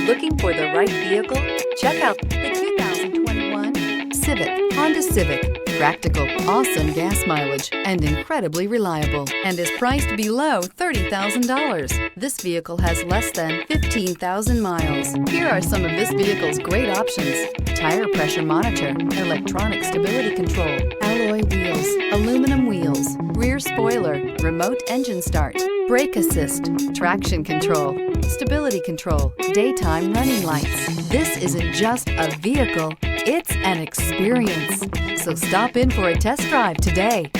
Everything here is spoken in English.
Looking for the right vehicle? Check out the 2021 Civic, Honda Civic. Practical, awesome gas mileage, and incredibly reliable, and is priced below $30,000. This vehicle has less than 15,000 miles. Here are some of this vehicle's great options: tire pressure monitor, electronic stability control, alloy wheels, aluminum wheels, rear spoiler, remote engine start, brake assist, traction control, stability control, daytime running lights. This isn't just a vehicle, it's an experience. So stop in for a test drive today.